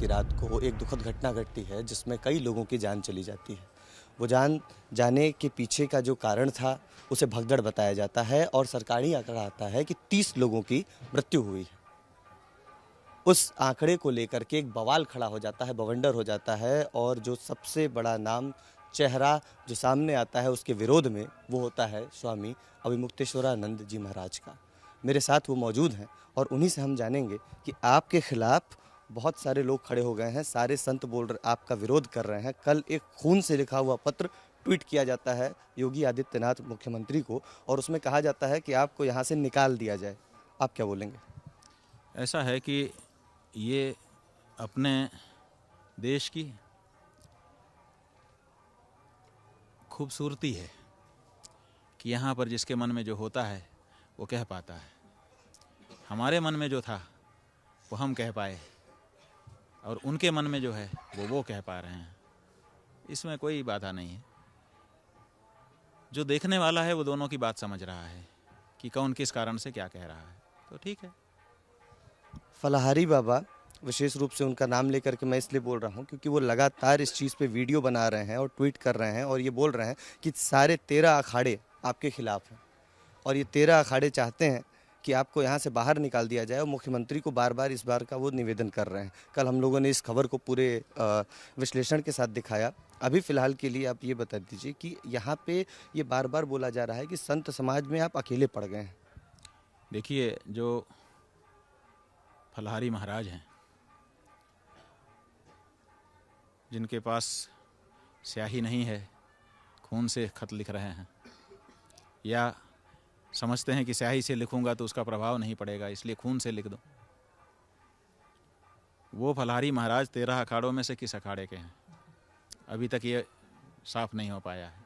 की रात को एक दुखद घटना घटती है जिसमें कई लोगों की जान चली जाती है। वो जान जाने के पीछे का जो कारण था उसे भगदड़ बताया जाता है और सरकारी आंकड़ा आता है कि 30 लोगों की मृत्यु हुई है। उस आंकड़े को लेकर के एक बवाल खड़ा हो जाता है, बवंडर हो जाता है और जो सबसे बड़ा नाम चेहरा जो सामने आता है उसके विरोध में वो होता है स्वामी अभिमुक्तेश्वरानंद जी महाराज का। मेरे साथ वो मौजूद हैं और उन्हीं से हम जानेंगे कि आपके खिलाफ बहुत सारे लोग खड़े हो गए हैं, सारे संत बोल रहे आपका विरोध कर रहे हैं। कल एक खून से लिखा हुआ पत्र ट्वीट किया जाता है योगी आदित्यनाथ मुख्यमंत्री को और उसमें कहा जाता है कि आपको यहाँ से निकाल दिया जाए। आप क्या बोलेंगे? ऐसा है कि ये अपने देश की खूबसूरती है कि यहाँ पर जिसके मन में जो होता है वो कह पाता है। हमारे मन में जो था वो हम कह पाए और उनके मन में जो है वो कह पा रहे हैं। इसमें कोई बाधा नहीं है। जो देखने वाला है वो दोनों की बात समझ रहा है कि कौन किस कारण से क्या कह रहा है, तो ठीक है। फलाहारी बाबा, विशेष रूप से उनका नाम लेकर के मैं इसलिए बोल रहा हूं क्योंकि वो लगातार इस चीज़ पे वीडियो बना रहे हैं और ट्वीट कर रहे हैं और ये बोल रहे हैं कि सारे 13 अखाड़े आपके खिलाफ हैं और ये 13 अखाड़े चाहते हैं कि आपको यहाँ से बाहर निकाल दिया जाए और मुख्यमंत्री को बार बार इस बार का वो निवेदन कर रहे हैं। कल हम लोगों ने इस खबर को पूरे विश्लेषण के साथ दिखाया। अभी फ़िलहाल के लिए आप ये बता दीजिए कि यहाँ पे ये बार बार बोला जा रहा है कि संत समाज में आप अकेले पड़ गए हैं। देखिए, जो फलाहारी महाराज हैं, जिनके पास स्याही नहीं है, खून से खत लिख रहे हैं या समझते हैं कि स्याही से लिखूंगा तो उसका प्रभाव नहीं पड़ेगा इसलिए खून से लिख दूं। वो फलाहारी महाराज 13 अखाड़ों में से किस अखाड़े के हैं, अभी तक ये साफ नहीं हो पाया है।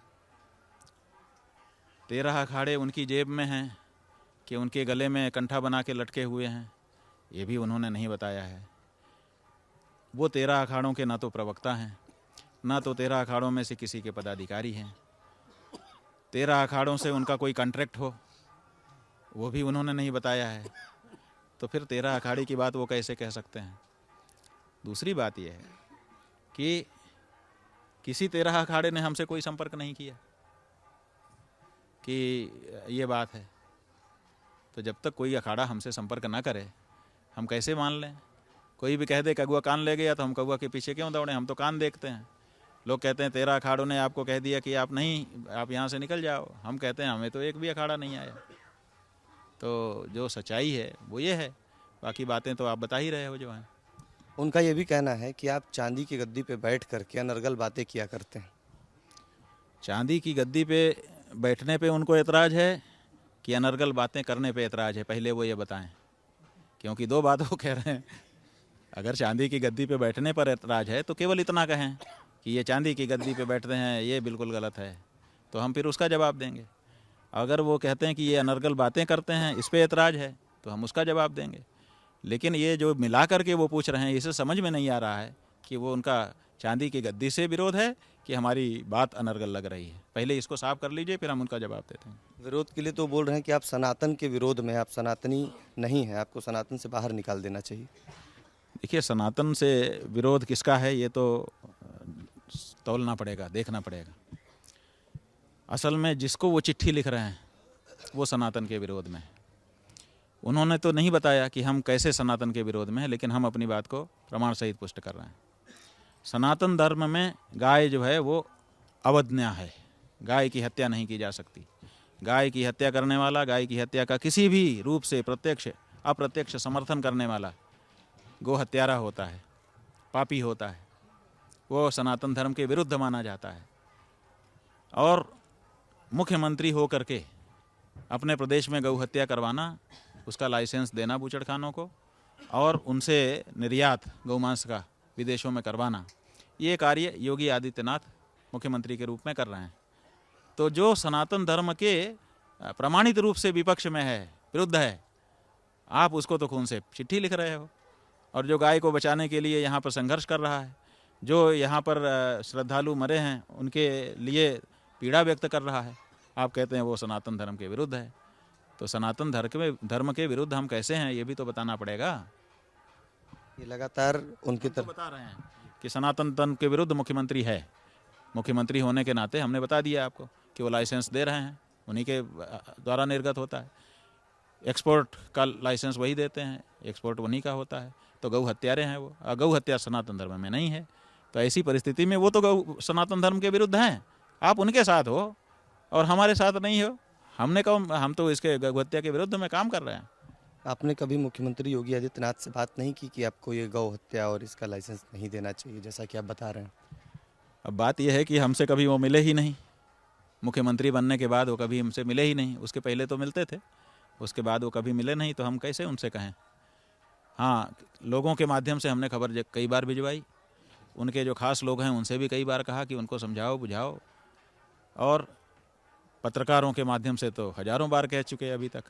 13 अखाड़े उनकी जेब में हैं कि उनके गले में कंठा बना के लटके हुए हैं, ये भी उन्होंने नहीं बताया है। वो 13 अखाड़ों के ना तो प्रवक्ता हैं, ना तो 13 अखाड़ों में से किसी के पदाधिकारी हैं। 13 अखाड़ों से उनका कोई कॉन्ट्रैक्ट हो वो भी उन्होंने नहीं बताया है। तो फिर 13 अखाड़े की बात वो कैसे कह सकते हैं। दूसरी बात यह है कि किसी 13 अखाड़े ने हमसे कोई संपर्क नहीं किया कि ये बात है। तो जब तक कोई अखाड़ा हमसे संपर्क ना करे हम कैसे मान लें। कोई भी कह दे कगुआ कान ले गया तो हम कगुआ के पीछे क्यों दौड़े, हम तो कान देखते हैं। लोग कहते हैं 13 अखाड़ों ने आपको कह दिया कि आप यहाँ से निकल जाओ। हम कहते हैं हमें तो एक भी अखाड़ा नहीं आया। तो जो सच्चाई है वो ये है, बाकी बातें तो आप बता ही रहे हो जो हैं। उनका ये भी कहना है कि आप चांदी की गद्दी पे बैठ करके अनर्गल बातें किया करते हैं। चांदी की गद्दी पे बैठने पे उनको एतराज़ है कि अनर्गल बातें करने पे एतराज़ है, पहले वो ये बताएं। क्योंकि दो बात वो कह रहे हैं। अगर चांदी की गद्दी पे बैठने पर एतराज़ है तो केवल इतना कहें कि ये चांदी की गद्दी पे बैठते हैं, ये बिल्कुल गलत है, तो हम फिर उसका जवाब देंगे। अगर वो कहते हैं कि ये अनर्गल बातें करते हैं, इस पे एतराज़ है, तो हम उसका जवाब देंगे। लेकिन ये जो मिला करके वो पूछ रहे हैं, इसे समझ में नहीं आ रहा है कि वो उनका चांदी की गद्दी से विरोध है कि हमारी बात अनर्गल लग रही है। पहले इसको साफ कर लीजिए, फिर हम उनका जवाब देते हैं। विरोध के लिए तो बोल रहे हैं कि आप सनातन के विरोध में, आप सनातनी नहीं हैं, आपको सनातन से बाहर निकाल देना चाहिए। देखिए, सनातन से विरोध किसका है ये तो तौलना पड़ेगा, देखना पड़ेगा। असल में जिसको वो चिट्ठी लिख रहे हैं वो सनातन के विरोध में है। उन्होंने तो नहीं बताया कि हम कैसे सनातन के विरोध में हैं, लेकिन हम अपनी बात को प्रमाण सहित पुष्ट कर रहे हैं। सनातन धर्म में गाय जो है वो अवज्ञा है, गाय की हत्या नहीं की जा सकती। गाय की हत्या करने वाला, गाय की हत्या का किसी भी रूप से प्रत्यक्ष अप्रत्यक्ष समर्थन करने वाला गो हत्यारा होता है, पापी होता है। वो सनातन धर्म के विरुद्ध माना जाता है। और मुख्यमंत्री हो करके अपने प्रदेश में गौ हत्या करवाना, उसका लाइसेंस देना बूचड़खानों को और उनसे निर्यात गौमांस का विदेशों में करवाना, ये कार्य योगी आदित्यनाथ मुख्यमंत्री के रूप में कर रहे हैं। तो जो सनातन धर्म के प्रमाणित रूप से विपक्ष में है, विरुद्ध है, आप उसको तो खून से चिट्ठी लिख रहे हो। और जो गाय को बचाने के लिए यहाँ पर संघर्ष कर रहा है, जो यहाँ पर श्रद्धालु मरे हैं उनके लिए पीड़ा व्यक्त कर रहा है, आप कहते हैं वो सनातन धर्म के विरुद्ध है। तो सनातन धर्म के विरुद्ध हम कैसे हैं ये भी तो बताना पड़ेगा। ये लगातार उनकी हम तो तरफ बता रहे हैं कि सनातन धर्म के विरुद्ध मुख्यमंत्री है। मुख्यमंत्री होने के नाते हमने बता दिया आपको कि वो लाइसेंस दे रहे हैं, उन्हीं के द्वारा निर्गत होता है। एक्सपोर्ट का लाइसेंस वही देते हैं, एक्सपोर्ट उन्हीं का होता है। तो गौ हत्यारे हैं वो, गौ हत्या सनातन धर्म में नहीं है। तो ऐसी परिस्थिति में वो तो गौ सनातन धर्म के विरुद्ध हैं, आप उनके साथ हो और हमारे साथ नहीं हो। हमने कहा हम तो इसके गौ हत्या के विरुद्ध में काम कर रहे हैं। आपने कभी मुख्यमंत्री योगी आदित्यनाथ से बात नहीं की कि आपको ये गौ हत्या और इसका लाइसेंस नहीं देना चाहिए, जैसा कि आप बता रहे हैं? अब बात यह है कि हमसे कभी वो मिले ही नहीं। मुख्यमंत्री बनने के बाद वो कभी हमसे मिले ही नहीं। उसके पहले तो मिलते थे, उसके बाद वो कभी मिले नहीं, तो हम कैसे उनसे कहें। हाँ, लोगों के माध्यम से हमने खबर कई बार भिजवाई, उनके जो खास लोग हैं उनसे भी कई बार कहा कि उनको समझाओ बुझाओ, और पत्रकारों के माध्यम से तो हजारों बार कह चुके अभी तक,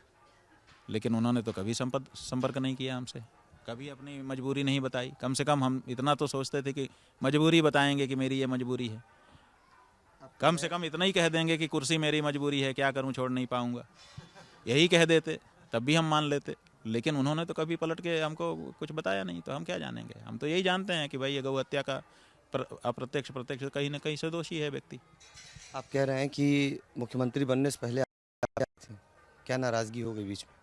लेकिन उन्होंने तो कभी संपर्क नहीं किया हमसे, कभी अपनी मजबूरी नहीं बताई। कम से कम हम इतना तो सोचते थे कि मजबूरी बताएंगे कि मेरी ये मजबूरी है। कम से कम इतना ही कह देंगे कि कुर्सी मेरी मजबूरी है, क्या करूं, छोड़ नहीं पाऊंगा, यही कह देते, तब भी हम मान लेते। लेकिन उन्होंने तो कभी पलट के हमको कुछ बताया नहीं, तो हम क्या जानेंगे। हम तो यही जानते हैं कि भाई ये गौ हत्या का अप्रत्यक्ष प्रत्यक्ष कहीं ना कहीं से दोषी है व्यक्ति। आप कह रहे हैं कि मुख्यमंत्री बनने से पहले आप क्या थे? क्या नाराजगी हो गई बीच में?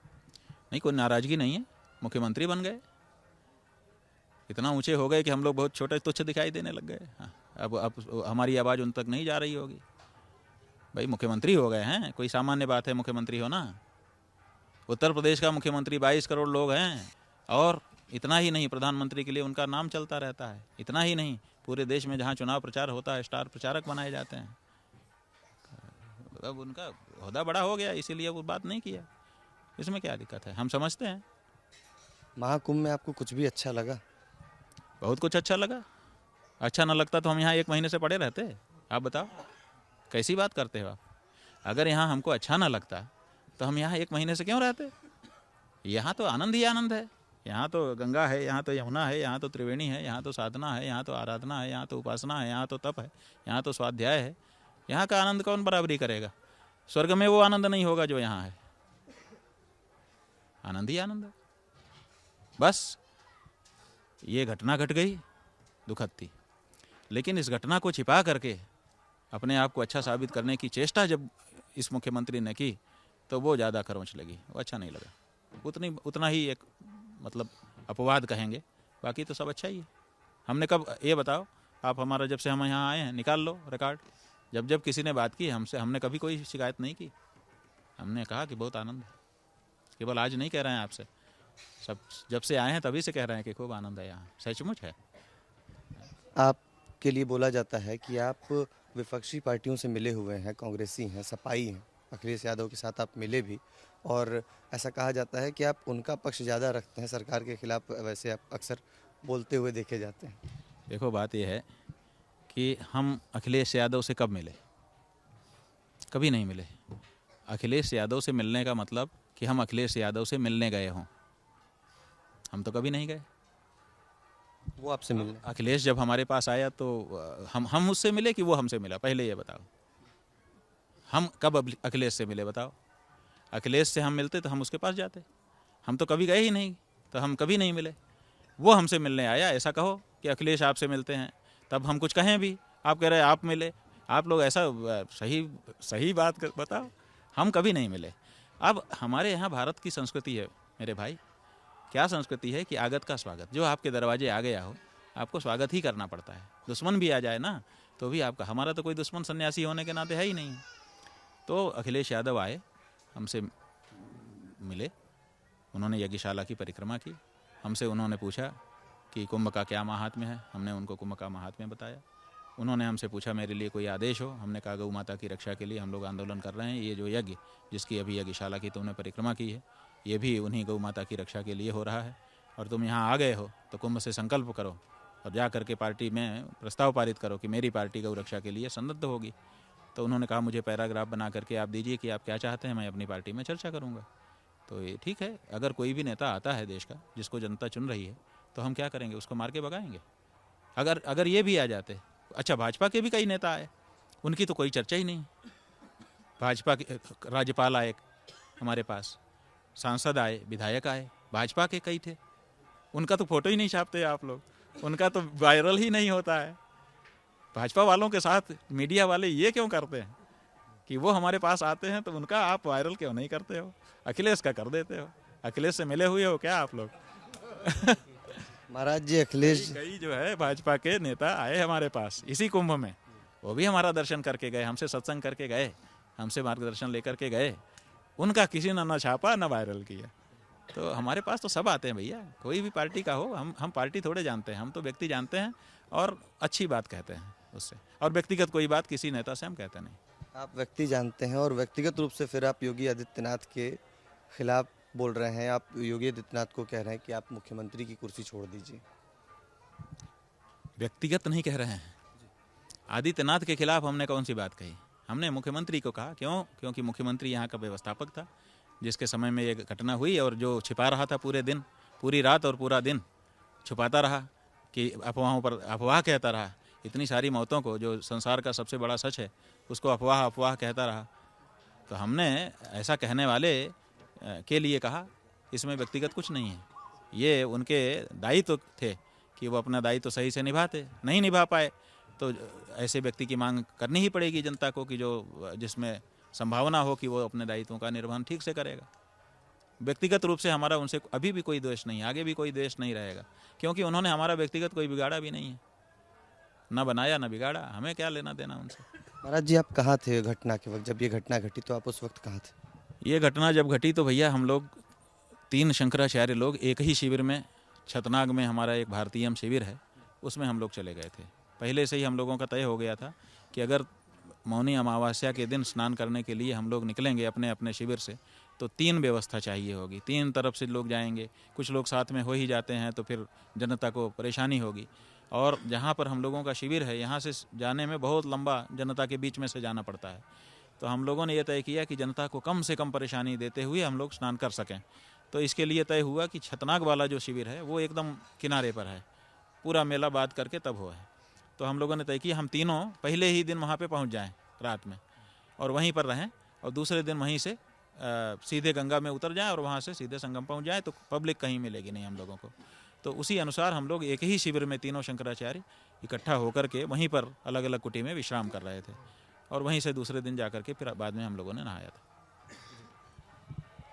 नहीं, कोई नाराजगी नहीं है, मुख्यमंत्री बन गए, इतना ऊंचे हो गए कि हम लोग बहुत छोटे तुच्छ दिखाई देने लग गए। हाँ, अब हमारी आवाज़ उन तक नहीं जा रही होगी। भाई मुख्यमंत्री हो गए हैं, कोई सामान्य बात है मुख्यमंत्री होना। उत्तर प्रदेश का मुख्यमंत्री 22 करोड़ लोग हैं, और इतना ही नहीं, प्रधानमंत्री के लिए उनका नाम चलता रहता है। इतना ही नहीं, पूरे देश में जहाँ चुनाव प्रचार होता है स्टार प्रचारक बनाए जाते हैं। अब उनका ओहदा बड़ा हो गया, इसीलिए वो बात नहीं किया। इसमें क्या दिक्कत है, हम समझते हैं। महाकुंभ में आपको कुछ भी अच्छा लगा? बहुत कुछ अच्छा लगा। अच्छा ना लगता तो हम यहाँ 1 महीने से पड़े रहते। आप बताओ, कैसी बात करते हो आप। अगर यहाँ हमको अच्छा ना लगता तो हम यहाँ 1 महीने से क्यों रहते। यहाँ तो आनंद ही आनंद है। यहाँ तो गंगा है, यहाँ तो यमुना है, यहाँ तो त्रिवेणी है, यहाँ तो साधना है, यहाँ तो आराधना है, यहाँ तो उपासना है, यहाँ तो तप है, यहाँ तो स्वाध्याय है। यहाँ का आनंद कौन बराबरी करेगा। स्वर्ग में वो आनंद नहीं होगा जो यहाँ है। आनंद ही आनंद है। बस ये घटना घट गई, दुखद थी, लेकिन इस घटना को छिपा करके अपने आप को अच्छा साबित करने की चेष्टा जब इस मुख्यमंत्री ने की तो वो ज़्यादा खरोंच लगी, वो अच्छा नहीं लगा। उतना ही एक मतलब अपवाद कहेंगे, बाकी तो सब अच्छा ही है। हमने कब, ये बताओ आप, हमारा जब से हम यहाँ आए हैं निकाल लो रिकॉर्ड, जब जब किसी ने बात की हमसे, हमने कभी कोई शिकायत नहीं की। हमने कहा कि बहुत आनंद है। केवल आज नहीं कह रहे हैं आपसे, सब जब से आए हैं तभी से कह रहे हैं कि खूब आनंद है यहाँ, सचमुच है। आपके लिए बोला जाता है कि आप विपक्षी पार्टियों से मिले हुए हैं, कांग्रेसी हैं, सपाई हैं, अखिलेश यादव के साथ आप मिले भी, और ऐसा कहा जाता है कि आप उनका पक्ष ज़्यादा रखते हैं, सरकार के खिलाफ वैसे आप अक्सर बोलते हुए देखे जाते हैं। देखो, बात यह है कि हम अखिलेश यादव से कब मिले, कभी नहीं मिले। अखिलेश यादव से मिलने का मतलब कि हम अखिलेश यादव से मिलने गए हों, हम तो कभी नहीं गए। वो आपसे मिलने? अखिलेश जब हमारे पास आया तो हम उससे मिले कि वो हमसे मिला, पहले ये बताओ। हम कब अखिलेश से मिले बताओ। अखिलेश से हम मिलते तो हम उसके पास जाते, हम तो कभी गए ही नहीं, तो हम कभी नहीं मिले। वो हमसे मिलने आया। ऐसा कहो कि अखिलेश आपसे मिलते हैं, तब हम कुछ कहें भी। आप कह रहे हैं आप मिले, आप लोग ऐसा सही बात बताओ। हम कभी नहीं मिले। अब हमारे यहाँ भारत की संस्कृति है मेरे भाई, क्या संस्कृति है कि आगत का स्वागत। जो आपके दरवाजे आ गया हो आपको स्वागत ही करना पड़ता है। दुश्मन भी आ जाए ना तो भी आपका, हमारा तो कोई दुश्मन सन्यासी होने के नाते है ही नहीं। तो अखिलेश यादव आए, हमसे मिले, उन्होंने यज्ञशाला की परिक्रमा की। हमसे उन्होंने पूछा कि कुंभ का क्या महात्म्य है, हमने उनको कुंभ का महात्म्य बताया। उन्होंने हमसे पूछा मेरे लिए कोई आदेश हो, हमने कहा गौ माता की रक्षा के लिए हम लोग आंदोलन कर रहे हैं। ये जो यज्ञ जिसकी अभी यज्ञशाला की तुमने परिक्रमा की है, ये भी उन्हीं गौ माता की रक्षा के लिए हो रहा है। और तुम यहाँ आ गए हो तो कुंभ से संकल्प करो और जा करके पार्टी में प्रस्ताव पारित करो कि मेरी पार्टी गौ रक्षा के लिए संबद्ध होगी। तो उन्होंने कहा मुझे पैराग्राफ बना करके आप दीजिए कि आप क्या चाहते हैं, मैं अपनी पार्टी में चर्चा करूँगा। तो ये ठीक है, अगर कोई भी नेता आता है देश का जिसको जनता चुन रही है तो हम क्या करेंगे, उसको मार के भगाएंगे। अगर ये भी आ जाते, अच्छा भाजपा के भी कई नेता आए, उनकी तो कोई चर्चा ही नहीं। भाजपा के राज्यपाल आए हमारे पास, सांसद आए, विधायक आए, भाजपा के कई थे, उनका तो फोटो ही नहीं छापते आप लोग, उनका तो वायरल ही नहीं होता है। भाजपा वालों के साथ मीडिया वाले ये क्यों करते हैं कि वो हमारे पास आते हैं तो उनका आप वायरल क्यों नहीं करते हो? अखिलेश का कर देते हो। अखिलेश से मिले हुए हो क्या आप लोग? महाराज जी अखिलेश कई जो है भाजपा के नेता आए हमारे पास इसी कुंभ में, वो भी हमारा दर्शन करके गए, हमसे सत्संग करके गए, हमसे मार्गदर्शन लेकर के गए। उनका किसी ने ना छापा ना वायरल किया। तो हमारे पास तो सब आते हैं भैया, कोई भी पार्टी का हो। हम पार्टी थोड़े जानते हैं, हम तो व्यक्ति जानते हैं और अच्छी बात कहते हैं उससे, और व्यक्तिगत कोई बात किसी नेता से हम कहते नहीं। आप व्यक्ति जानते हैं और व्यक्तिगत रूप से फिर आप योगी आदित्यनाथ के खिलाफ बोल रहे हैं। आप योगी आदित्यनाथ को कह रहे हैं कि आप मुख्यमंत्री की कुर्सी छोड़ दीजिए। व्यक्तिगत नहीं कह रहे हैं। आदित्यनाथ के खिलाफ हमने कौन सी बात कही? हमने मुख्यमंत्री को कहा। क्यों? क्योंकि मुख्यमंत्री यहाँ का व्यवस्थापक था, जिसके समय में ये घटना हुई और जो छिपा रहा था पूरे दिन, पूरी रात और पूरा दिन छुपाता रहा कि अफवाहों पर अफवाह कहता रहा। इतनी सारी मौतों को, जो संसार का सबसे बड़ा सच है, उसको अफवाह अफवाह कहता रहा। तो हमने ऐसा कहने वाले के लिए कहा, इसमें व्यक्तिगत कुछ नहीं है। ये उनके दायित्व थे कि वो अपना दायित्व सही से निभाते, नहीं निभा पाए तो ऐसे व्यक्ति की मांग करनी ही पड़ेगी जनता को कि जो जिसमें संभावना हो कि वो अपने दायित्वों का निर्वहन ठीक से करेगा। व्यक्तिगत रूप से हमारा उनसे अभी भी कोई द्वेष नहीं, आगे भी कोई द्वेष नहीं रहेगा, क्योंकि उन्होंने हमारा व्यक्तिगत कोई बिगाड़ा भी नहीं है, ना बनाया ना बिगाड़ा। हमें क्या लेना देना उनसे। महाराज जी आप कहाँ थे घटना के वक्त? जब ये घटना घटी तो आप उस वक्त कहाँ थे? ये घटना जब घटी तो भैया हम लोग 3 शंकराचार्य लोग एक ही शिविर में, छतनाग में हमारा एक भारतीयम शिविर है, उसमें हम लोग चले गए थे। पहले से ही हम लोगों का तय हो गया था कि अगर मौनी अमावस्या के दिन स्नान करने के लिए हम लोग निकलेंगे अपने अपने शिविर से, तो 3 व्यवस्था चाहिए होगी। 3 तरफ से लोग जाएंगे, कुछ लोग साथ में हो ही जाते हैं तो फिर जनता को परेशानी होगी। और जहाँ पर हम लोगों का शिविर है, यहाँ से जाने में बहुत लंबा जनता के बीच में से जाना पड़ता है। तो हम लोगों ने ये तय किया कि जनता को कम से कम परेशानी देते हुए हम लोग स्नान कर सकें। तो इसके लिए तय हुआ कि छतनाग वाला जो शिविर है वो एकदम किनारे पर है, पूरा मेला बात करके तब हुआ है। तो हम लोगों ने तय किया हम तीनों पहले ही दिन वहाँ पे पहुँच जाएं रात में, और वहीं पर रहें, और दूसरे दिन वहीं से सीधे गंगा में उतर जाएं और वहाँ से सीधे संगम पहुँच जाएं, तो पब्लिक कहीं मिलेगी नहीं हम लोगों को। तो उसी अनुसार हम लोग एक ही शिविर में तीनों शंकराचार्य इकट्ठा होकर के वहीं पर अलग अलग कुटी में विश्राम कर रहे थे, और वहीं से दूसरे दिन जा कर के फिर बाद में हम लोगों ने नहाया था।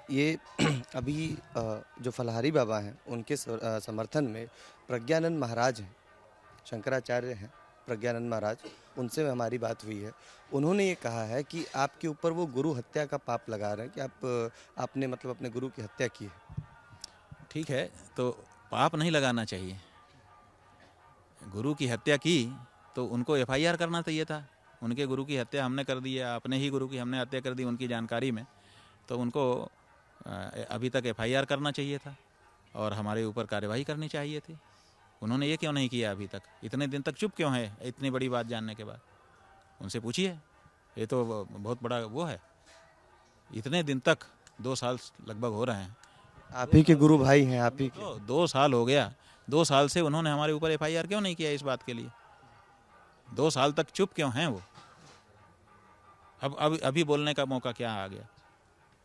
ये अभी जो फलहारी बाबा हैं उनके समर्थन में प्रज्ञानंद महाराज हैं, शंकराचार्य हैं प्रज्ञानंद महाराज, उनसे हमारी बात हुई है। उन्होंने ये कहा है कि आपके ऊपर वो गुरु हत्या का पाप लगा रहे हैं कि आपने मतलब अपने गुरु की हत्या की है। ठीक है, तो पाप नहीं लगाना चाहिए। गुरु की हत्या की तो उनको FIR करना चाहिए था। उनके गुरु की हत्या हमने कर दी है, अपने ही गुरु की हमने हत्या कर दी उनकी जानकारी में, तो उनको अभी तक FIR करना चाहिए था और हमारे ऊपर कार्यवाही करनी चाहिए थी। उन्होंने ये क्यों नहीं किया अभी तक? इतने दिन तक चुप क्यों है इतनी बड़ी बात जानने के बाद? उनसे पूछिए, ये तो बहुत बड़ा वो है। इतने दिन तक 2 साल लगभग हो रहे हैं। आप ही के गुरु भाई हैं, आप ही के। तो 2 साल हो गया, 2 साल से उन्होंने हमारे ऊपर FIR क्यों नहीं किया इस बात के लिए? 2 साल तक चुप क्यों हैं वो? अब अभी बोलने का मौका क्या आ गया?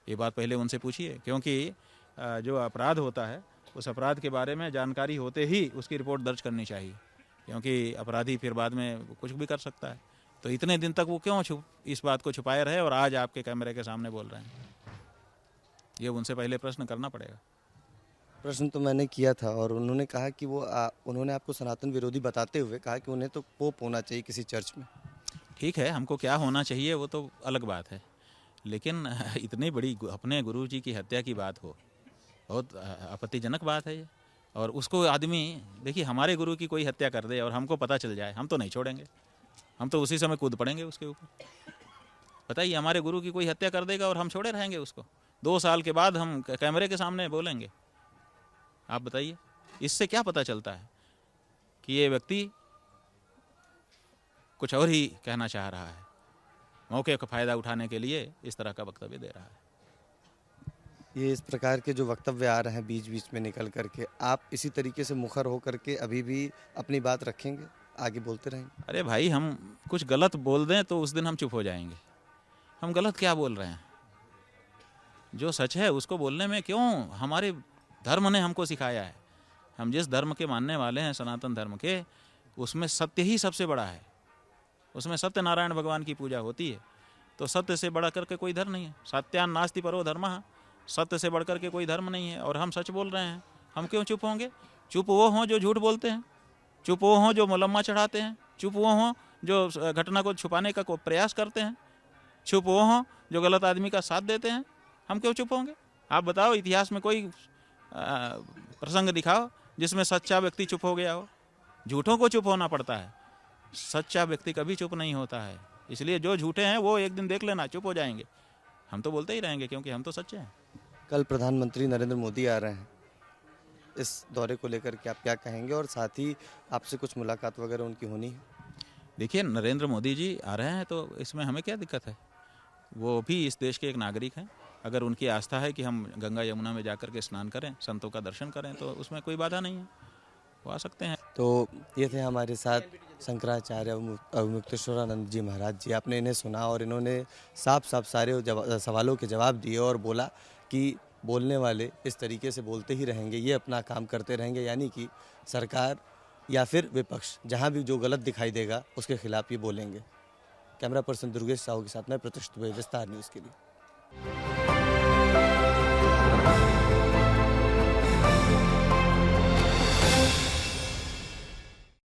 ये बात पहले उनसे पूछिए, क्योंकि जो अपराध होता है उस अपराध के बारे में जानकारी होते ही उसकी रिपोर्ट दर्ज करनी चाहिए, क्योंकि अपराधी फिर बाद में कुछ भी कर सकता है। तो इतने दिन तक वो क्यों इस बात को छुपाए रहे और आज आपके कैमरे के सामने बोल रहे हैं? ये उनसे पहले प्रश्न करना पड़ेगा। प्रश्न तो मैंने किया था और उन्होंने कहा कि वो उन्होंने आपको सनातन विरोधी बताते हुए कहा कि उन्हें तो पोप होना चाहिए किसी चर्च में। ठीक है, हमको क्या होना चाहिए वो तो अलग बात है, लेकिन इतनी बड़ी अपने गुरु जी की हत्या की बात हो, बहुत आपत्तिजनक बात है ये। और उसको आदमी, देखिए हमारे गुरु की कोई हत्या कर दे और हमको पता चल जाए, हम तो नहीं छोड़ेंगे, हम तो उसी समय कूद पड़ेंगे उसके ऊपर। बताइए, हमारे गुरु की कोई हत्या कर देगा और हम छोड़े रहेंगे उसको? 2 साल के बाद हम कैमरे के सामने बोलेंगे? आप बताइए, इससे क्या पता चलता है कि ये व्यक्ति कुछ और ही कहना चाह रहा है, मौके का फ़ायदा उठाने के लिए इस तरह का वक्तव्य दे रहा है। ये इस प्रकार के जो वक्तव्य आ रहे हैं बीच बीच में निकल करके, आप इसी तरीके से मुखर हो करके अभी भी अपनी बात रखेंगे, आगे बोलते रहेंगे? अरे भाई, हम कुछ गलत बोल दें तो उस दिन हम चुप हो जाएंगे। हम गलत क्या बोल रहे हैं? जो सच है उसको बोलने में क्यों, हमारे धर्म ने हमको सिखाया है, हम जिस धर्म के मानने वाले हैं, सनातन धर्म के, उसमें सत्य ही सबसे बड़ा है। उसमें सत्यनारायण भगवान की पूजा होती है। तो सत्य से बढ़ करके कोई धर्म नहीं है। सत्यान नास्ति परो धर्मः, सत्य से बढ़ करके कोई धर्म नहीं है। और हम सच बोल रहे हैं, हम क्यों चुप होंगे? चुप वो हों जो झूठ बोलते हैं, चुप वो हों जो मुलम्मा चढ़ाते हैं, चुप वो हों जो घटना को छुपाने का प्रयास करते हैं, चुप वो हों जो गलत आदमी का साथ देते हैं। हम क्यों चुप होंगे? आप बताओ, इतिहास में कोई प्रसंग दिखाओ जिसमें सच्चा व्यक्ति चुप हो गया हो। झूठों को चुप होना पड़ता है, सच्चा व्यक्ति कभी चुप नहीं होता है। इसलिए जो झूठे हैं वो एक दिन देख लेना चुप हो जाएंगे। हम तो बोलते ही रहेंगे क्योंकि हम तो सच्चे हैं। कल प्रधानमंत्री नरेंद्र मोदी आ रहे हैं, इस दौरे को लेकर के आप क्या कहेंगे? और साथ ही आपसे कुछ मुलाकात वगैरह उनकी होनी है? देखिए, नरेंद्र मोदी जी आ रहे हैं तो इसमें हमें क्या दिक्कत है? वो भी इस देश के एक नागरिक हैं। अगर उनकी आस्था है कि हम गंगा यमुना में जाकर के स्नान करें, संतों का दर्शन करें, तो उसमें कोई बाधा नहीं है, वो आ सकते हैं। तो ये थे हमारे साथ शंकराचार्य अवमुक्तेश्वरानंद जी महाराज जी। आपने इन्हें सुना और इन्होंने साफ साफ सारे सवालों के जवाब दिए और बोला कि बोलने वाले इस तरीके से बोलते ही रहेंगे, ये अपना काम करते रहेंगे, यानी कि सरकार या फिर विपक्ष जहां भी जो गलत दिखाई देगा उसके खिलाफ ये बोलेंगे। कैमरा पर्सन दुर्गेश साहू के साथ मैं प्रतिष्ठित विस्तार न्यूज़ के लिए।